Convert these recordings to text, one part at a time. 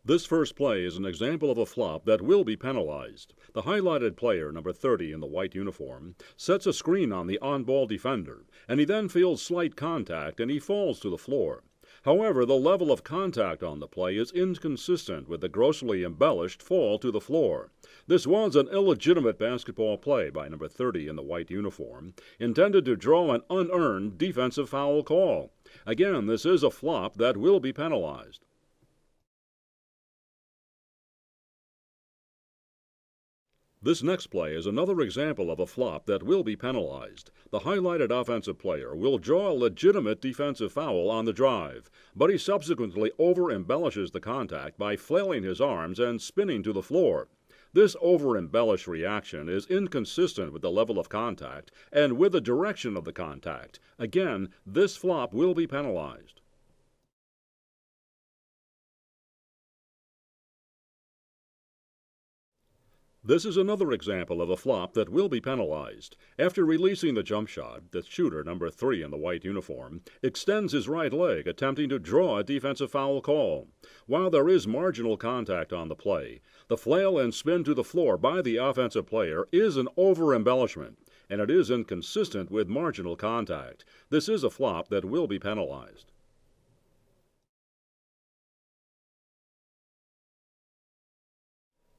This first play is an example of a flop that will be penalized. The highlighted player, number 30 in the white uniform, sets a screen on the on-ball defender, and he then feels slight contact and he falls to the floor. However, the level of contact on the play is inconsistent with the grossly embellished fall to the floor. This was an illegitimate basketball play by number 30 in the white uniform, intended to draw an unearned defensive foul call. Again, this is a flop that will be penalized. This next play is another example of a flop that will be penalized. The highlighted offensive player will draw a legitimate defensive foul on the drive, but he subsequently over-embellishes the contact by flailing his arms and spinning to the floor. This over-embellished reaction is inconsistent with the level of contact and with the direction of the contact. Again, this flop will be penalized. This is another example of a flop that will be penalized. After releasing the jump shot, the shooter, number 3 in the white uniform, extends his right leg, attempting to draw a defensive foul call. While there is marginal contact on the play, the flail and spin to the floor by the offensive player is an over-embellishment, and it is inconsistent with marginal contact. This is a flop that will be penalized.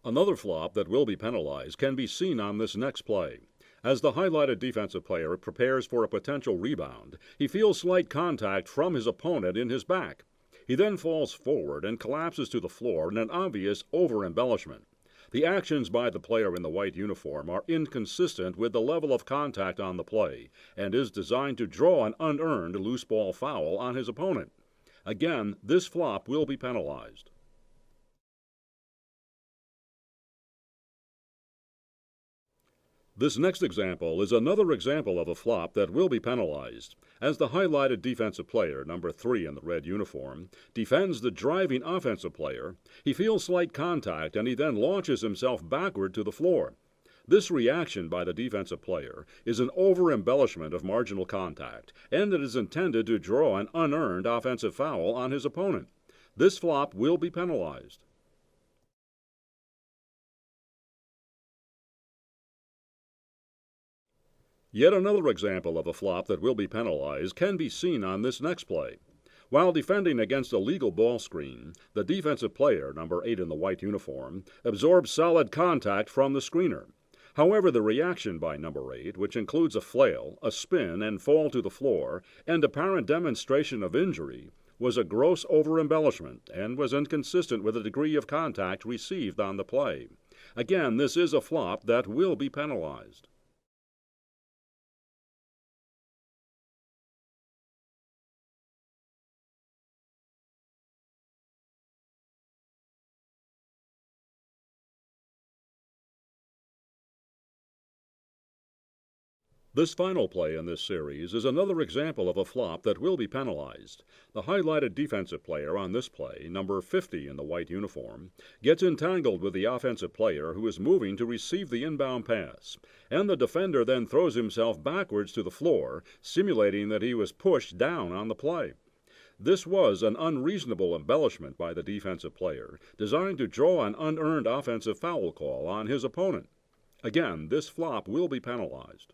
Another flop that will be penalized can be seen on this next play. As the highlighted defensive player prepares for a potential rebound, he feels slight contact from his opponent in his back. He then falls forward and collapses to the floor in an obvious over-embellishment. The actions by the player in the white uniform are inconsistent with the level of contact on the play and is designed to draw an unearned loose ball foul on his opponent. Again, this flop will be penalized. This next example is another example of a flop that will be penalized. As the highlighted defensive player, number 3 in the red uniform, defends the driving offensive player, he feels slight contact and he then launches himself backward to the floor. This reaction by the defensive player is an over-embellishment of marginal contact, and it is intended to draw an unearned offensive foul on his opponent. This flop will be penalized. Yet another example of a flop that will be penalized can be seen on this next play. While defending against a legal ball screen, the defensive player, number 8 in the white uniform, absorbs solid contact from the screener. However, the reaction by number 8, which includes a flail, a spin, and fall to the floor, and apparent demonstration of injury, was a gross over-embellishment and was inconsistent with the degree of contact received on the play. Again, this is a flop that will be penalized. This final play in this series is another example of a flop that will be penalized. The highlighted defensive player on this play, number 50 in the white uniform, gets entangled with the offensive player who is moving to receive the inbound pass, and the defender then throws himself backwards to the floor, simulating that he was pushed down on the play. This was an unreasonable embellishment by the defensive player, designed to draw an unearned offensive foul call on his opponent. Again, this flop will be penalized.